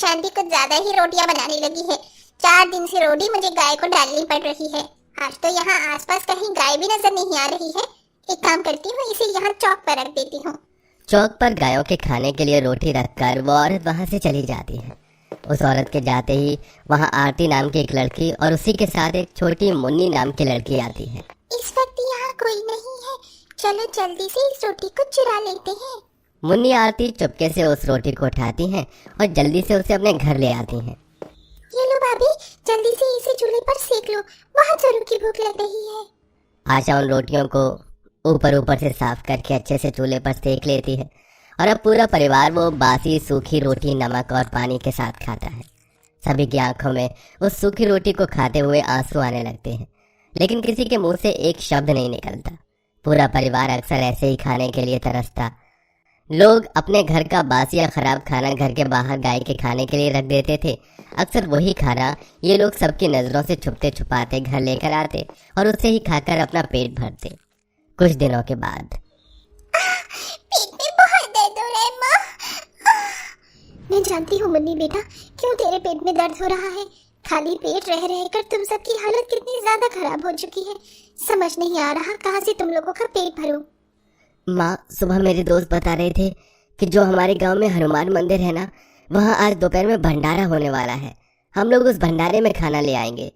शांति कुछ ज्यादा ही रोटियां बनाने लगी है। 4 दिन से रोटी मुझे गाय को डालनी पड़ रही है। आज तो यहाँ आसपास कहीं गाय भी नजर नहीं आ रही है। एक काम करती हूँ, इसे यहाँ चौक पर रख देती हूँ। चौक पर गायों के खाने के लिए रोटी रखकर वो औरत वहाँ से चली जाती है। उस औरत के जाते ही वहाँ आरती नाम की एक लड़की और उसी के साथ एक छोटी मुन्नी नाम की लड़की आती है। इस वक्त यहाँ कोई नहीं है, चलो जल्दी से इस रोटी को चुरा लेते हैं। मुन्नी आरती चुपके से उस रोटी को उठाती हैं और जल्दी से उसे अपने घर ले आती हैं। ये लो भाभी, जल्दी से इसे चूल्हे पर सेक लो, बहुत जोरों की भूख लग रही है। आशा उन रोटियों को ऊपर से साफ करके अच्छे से चूल्हे पर सेक लेती है और अब पूरा परिवार वो बासी सूखी रोटी नमक और पानी के साथ खाता है। सभी की आंखों में उस सूखी रोटी को खाते हुए आंसू आने लगते हैं, लेकिन किसी के मुंह से एक शब्द नहीं निकलता। पूरा परिवार अक्सर ऐसे ही खाने के लिए तरसता। लोग अपने घर का बासी या खराब खाना घर के बाहर गाय के खाने के लिए रख देते थे। अक्सर वही खाना ये लोग सबकी नजरों से छुपते छुपाते घर लेकर आते और उसे ही खाकर अपना पेट भरते। कुछ दिनों के बाद पेट में बहुत दर्द हो रहा है माँ। मैं जानती हूँ मुन्नी बेटा, क्यों तेरे पेट में दर्द हो रहा है। खाली पेट रह कर तुम सबकी हालत कितनी ज्यादा खराब हो चुकी है। समझ नहीं आ रहा कहाँ से तुम लोगों का पेट भरूं। माँ, सुबह मेरे दोस्त बता रहे थे कि जो हमारे गांव में हनुमान मंदिर है ना, वहाँ आज दोपहर में भंडारा होने वाला है। हम लोग उस भंडारे में खाना ले आएंगे।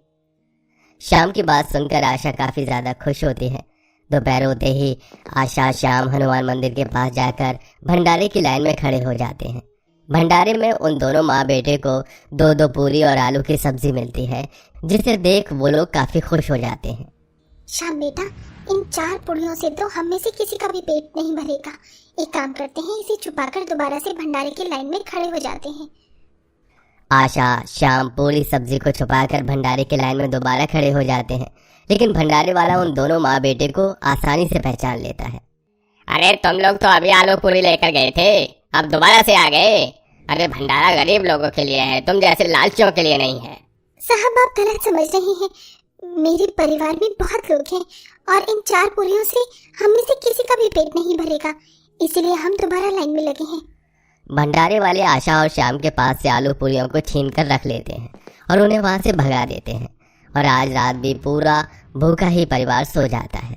शाम की बात सुनकर आशा काफी ज्यादा खुश होती है। दोपहर होते ही आशा शाम हनुमान मंदिर के पास जाकर भंडारे की लाइन में खड़े हो जाते हैं। भंडारे में उन दोनों माँ बेटे को 2-2 पूरी और आलू की सब्जी मिलती है, जिसे देख वो लोग काफी खुश हो जाते हैं। शाम बेटा, इन 4 पुड़ियों से तो हम में से किसी का भी पेट नहीं भरेगा। एक काम करते हैं, इसे छुपाकर दोबारा से भंडारे की लाइन में खड़े हो जाते हैं। आशा शाम पूरी सब्जी को छुपाकर भंडारे की लाइन में दोबारा खड़े हो जाते हैं, लेकिन भंडारे वाला उन दोनों माँ बेटे को आसानी से पहचान लेता है। अरे तुम लोग तो अभी आलू पूरी लेकर गए थे, अब दोबारा से आ गए। अरे भंडारा गरीब लोगों के लिए है, तुम जैसे लालचियों के लिए नहीं है। साहब आप गलत समझ रहे हैं। मेरे परिवार में बहुत लोग हैं और इन 4 पूरियों से हम में से किसी का भी पेट नहीं भरेगा, इसीलिए हम दोबारा लाइन में लगे हैं। भंडारे वाले आशा और श्याम के पास से आलू पूरियों को छीन कर रख लेते हैं और उन्हें वहां से भगा देते हैं और आज रात भी पूरा भूखा ही परिवार सो जाता है।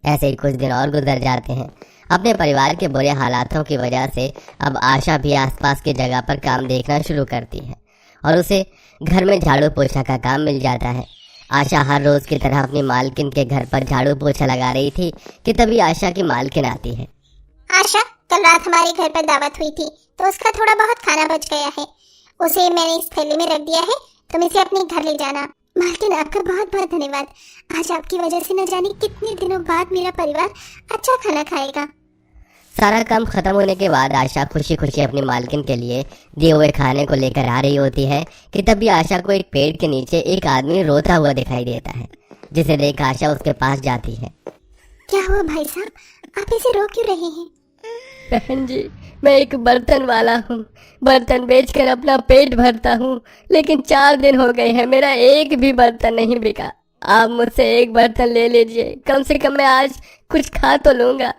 ऐसे ही कुछ दिन और गुजर जाते हैं। अपने परिवार के बुरे हालातों की वजह से अब आशा भी आसपास की जगह पर काम देखना शुरू करती है और उसे घर में झाड़ू पोछा का काम मिल जाता है। आशा हर रोज की तरह अपनी मालकिन के घर पर झाड़ू पोछा लगा रही थी कि तभी आशा की मालकिन आती है। आशा, कल रात हमारे घर पर दावत हुई थी तो उसका थोड़ा बहुत खाना बच गया है, उसे मैंने इस थैले में रख दिया है, तुम इसे अपने घर ले जाना। मालकिन आपका बहुत बहुत धन्यवाद। आज आपकी वजह से न जाने कितने दिनों बाद मेरा परिवार अच्छा खाना खाएगा। सारा काम खत्म होने के बाद आशा खुशी खुशी अपनी मालकिन के लिए दिए हुए खाने को लेकर आ रही होती है कि तभी आशा को एक पेड़ के नीचे एक आदमी रोता हुआ दिखाई देता है, जिसे देख आशा उसके पास जाती है। क्या हुआ भाई साहब, आप इसे रो क्यों रहे हैं? बहन जी, मैं एक बर्तन वाला हूँ, बर्तन बेचकर अपना पेट भरता हूँ, लेकिन 4 दिन हो गए हैं मेरा एक भी बर्तन नहीं बिका। आप मुझसे एक बर्तन ले लीजिए, कम से कम मैं आज कुछ खा तो लूँगा।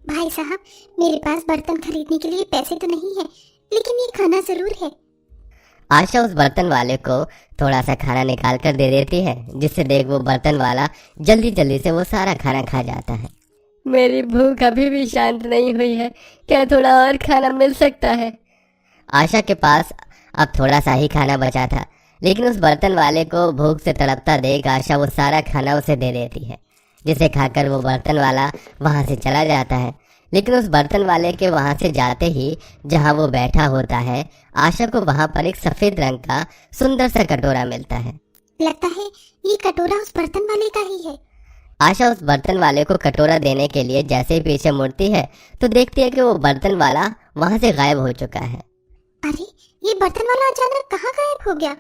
भाई साहब, मेरे पास बर्तन खरीदने के लिए पैसे तो नहीं है, लेकिन ये खाना जरूर है। आशा उस बर्तन वाले को थोड़ा सा खाना निकाल कर दे देती है, जिससे देख वो बर्तन वाला जल्दी जल्दी से वो सारा खाना खा जाता है। मेरी भूख अभी भी शांत नहीं हुई है, क्या थोड़ा और खाना मिल सकता है? आशा के पास अब थोड़ा सा ही खाना बचा था, लेकिन उस बर्तन वाले को भूख से तड़पता देख आशा वो सारा खाना उसे दे देती है, जिसे खाकर वो बर्तन वाला वहां से चला जाता है। लेकिन उस बर्तन वाले के वहां से जाते ही जहां वो बैठा होता है, आशा को वहां पर एक सफेद रंग का सुंदर सा कटोरा मिलता है। लगता है ये कटोरा उस बर्तन वाले का ही है। आशा उस बर्तन वाले को कटोरा देने के लिए जैसे ही पीछे मुड़ती है तो देखती है कि वो बर्तन वाला वहां से गायब हो चुका है। अरे, ये बर्तन वाला अचानक कहाँ गायब हो गया?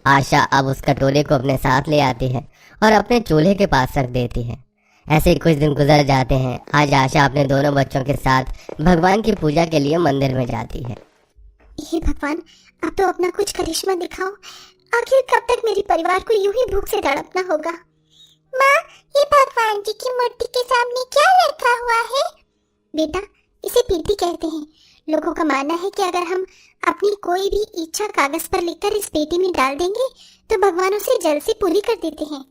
आशा अब उस कटोरे को अपने साथ ले आती है और अपने चूल्हे के पास रख देती है। ऐसे ही कुछ दिन गुजर जाते हैं। आज आशा अपने दोनों बच्चों के साथ भगवान की पूजा के लिए मंदिर में जाती है। हे भगवान, अब तो अपना कुछ करिश्मा दिखाओ। आखिर कब तक मेरे परिवार को यूं ही भूख से तड़पना होगा? माँ, ये भगवान जी की मूर्ति के सामने क्या रखा हुआ है? बेटा, इसे पीठी कहते हैं। लोगों का मानना है कि अगर हम अपनी कोई भी इच्छा कागज पर लिखकर इस पेटी में डाल देंगे तो भगवान उसे जल्द से पूरी कर देते हैं।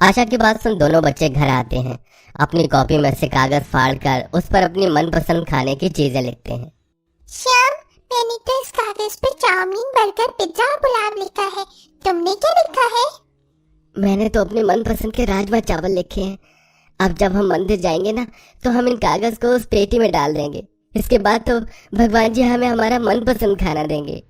आशा की बात सुन दोनों बच्चे घर आते हैं। अपनी कॉपी में से कागज फाड़कर उस पर अपनी मनपसंद खाने की चीजें लिखते हैं। श्याम, मैंने तो इस कागज पर चाउमीन, बर्गर, पिज्जा और पुलाव लिखा है। तुमने क्या लिखा है? मैंने तो अपने मनपसंद के राजमा चावल लिखे हैं। अब जब हम मंदिर जाएंगे ना तो हम इन कागज को उस पेटी में डाल देंगे। इसके बाद तो भगवान जी हमें हमारा मनपसंद खाना देंगे।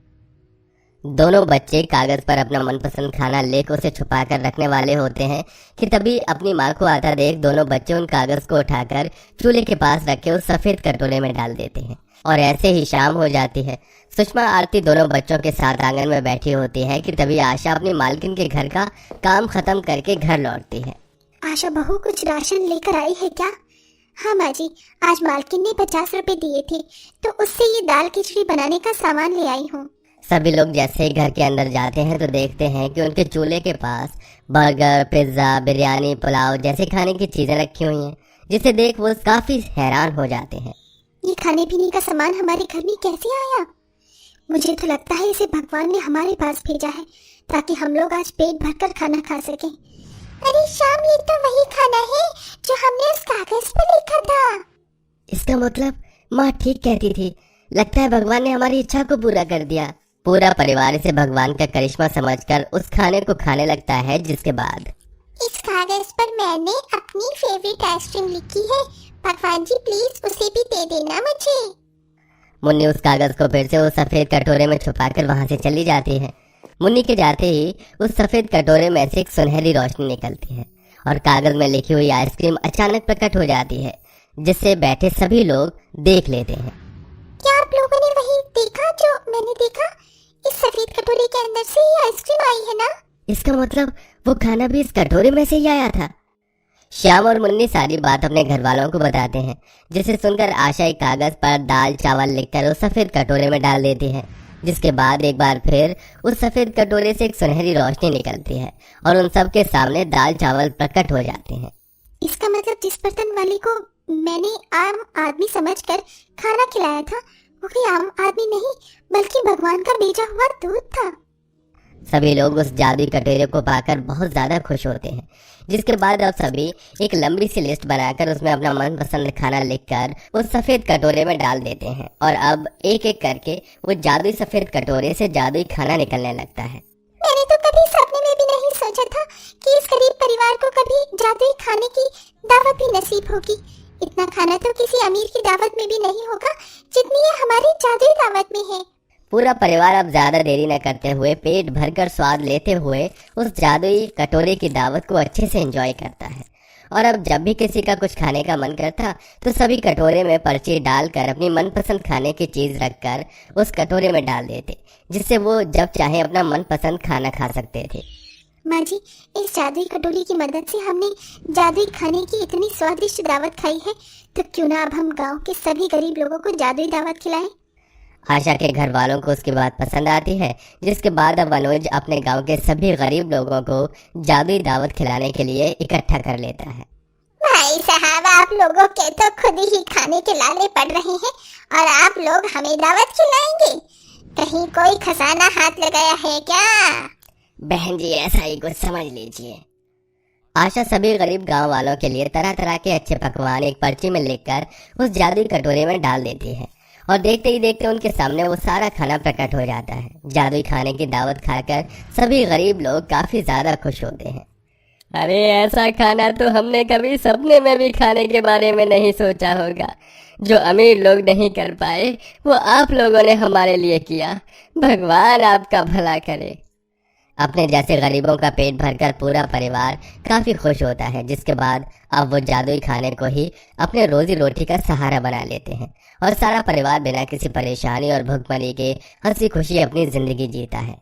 दोनों बच्चे कागज पर अपना मनपसंद खाना लिख उसे छुपा कर रखने वाले होते हैं कि तभी अपनी माँ को आता देख दोनों बच्चे उन कागज को उठाकर चूल्हे के पास रखे उस सफेद कटोरे में डाल देते हैं। और ऐसे ही शाम हो जाती है। सुषमा आरती दोनों बच्चों के साथ आंगन में बैठी होती है कि तभी आशा अपनी मालकिन के घर का काम खत्म करके घर लौटती है। आशा बहू कुछ राशन लेकर आई है क्या? हाँ माँ जी, आज मालकिन ने 50 रुपए दिए थे तो उससे ये दाल खिचड़ी बनाने का सामान ले आई हूँ। सभी लोग जैसे ही घर के अंदर जाते हैं तो देखते हैं कि उनके चूल्हे के पास बर्गर, पिज्जा, बिरयानी, पुलाव जैसे खाने की चीजें रखी हुई हैं, जिसे देख वो काफी हैरान हो जाते हैं। ये खाने पीने का सामान हमारे घर में कैसे आया? मुझे तो लगता है इसे भगवान ने हमारे पास भेजा है ताकि हम लोग आज पेट भरकर खाना खा सकें। अरे श्याम, ये तो वही खाना है जो हमने उस कागज पर लिखा था। इसका मतलब माँ ठीक कहती थी। लगता है भगवान ने हमारी इच्छा को पूरा कर दिया। पूरा परिवार इसे भगवान का करिश्मा समझकर उस खाने को खाने लगता है। जिसके बाद इस कागज पर मैंने अपनी फेवरेट आइसक्रीम लिखी है। भगवान जी प्लीज उसे भी दे देना मुझे। मुन्नी उस कागज को फिर से उस सफेद कटोरे में छुपाकर वहां से चली जाती है। मुन्नी के जाते ही उस सफेद कटोरे में से एक सुनहरी रोशनी निकलती है और कागज में लिखी हुई आइसक्रीम अचानक प्रकट हो जाती है, जिससे बैठे सभी लोग देख लेते हैं। क्या आप लोगों ने वही देखा जो मैंने देखा? इस सफेद कटोरे के अंदर से ही आइसक्रीम आई है ना? इसका मतलब वो खाना भी इस कटोरे में से ही आया था। श्याम और मुन्नी सारी बात अपने घर वालों को बताते हैं, जिसे सुनकर आशा एक कागज पर दाल चावल लिखकर उस सफेद कटोरे में डाल देती है। जिसके बाद एक बार फिर उस सफेद कटोरे से एक सुनहरी रोशनी निकलती है और उन सब के सामने दाल चावल प्रकट हो जाते हैं। इसका मतलब जिस बर्तन वाले को मैंने आम आदमी समझकर खाना खिलाया था वो कोई आम आदमी नहीं बल्कि भगवान का भेजा हुआ दूध था। सभी लोग उस जादुई कटोरे को पाकर बहुत ज्यादा खुश होते हैं। जिसके बाद अब सभी एक लंबी सी लिस्ट बनाकर उसमें अपना मनपसंद खाना लिखकर उस सफेद कटोरे में डाल देते हैं और अब एक एक करके वो जादुई सफेद कटोरे से जादुई खाना निकलने लगता है। मैंने तो कभी सपने में भी नहीं सोचा था कि इस गरीब परिवार को कभी जादुई खाने की दावत भी नसीब होगी। इतना खाना तो किसी अमीर की दावत में भी नहीं होगा जितनी ये हमारी जादुई दावत में है। पूरा परिवार अब ज्यादा देरी न करते हुए पेट भरकर स्वाद लेते हुए उस जादुई कटोरे की दावत को अच्छे से एंजॉय करता है। और अब जब भी किसी का कुछ खाने का मन करता तो सभी कटोरे में पर्ची डालकर अपनी मनपसंद खाने की चीज रखकर उस कटोरे में डाल देते, जिससे वो जब चाहे अपना मनपसंद खाना खा सकते थे। माँ जी, इस जादुई कटोरी की मदद से हमने जादुई खाने की इतनी स्वादिष्ट दावत खाई है तो क्यों ना अब हम गांव के सभी गरीब लोगों को जादुई दावत खिलाएं। आशा के घर वालों को उसकी बात पसंद आती है। जिसके बाद अब अनुज अपने गांव के सभी गरीब लोगों को जादुई दावत खिलाने के लिए इकट्ठा कर लेता है। भाई साहब, आप लोगों के तो खुद ही खाने के लाले पड़ रहे हैं और आप लोग हमें दावत खिलाएंगे? कहीं कोई खजाना हाथ लगाया है क्या? बहन जी ऐसा ही कुछ समझ लीजिए। आशा सभी गरीब गांव वालों के लिए तरह तरह के अच्छे पकवान एक पर्ची में लिखकर उस जादुई कटोरे में डाल देती है और देखते ही देखते उनके सामने वो सारा खाना प्रकट हो जाता है। जादुई खाने की दावत खाकर सभी गरीब लोग काफी ज्यादा खुश होते हैं। अरे ऐसा खाना तो हमने कभी सपने में भी खाने के बारे में नहीं सोचा होगा। जो अमीर लोग नहीं कर पाए वो आप लोगों ने हमारे लिए किया। भगवान आपका भला करे। अपने जैसे गरीबों का पेट भरकर पूरा परिवार काफी खुश होता है। जिसके बाद अब वो जादुई खाने को ही अपने रोजी रोटी का सहारा बना लेते हैं और सारा परिवार बिना किसी परेशानी और भुखमरी के हंसी खुशी अपनी जिंदगी जीता है।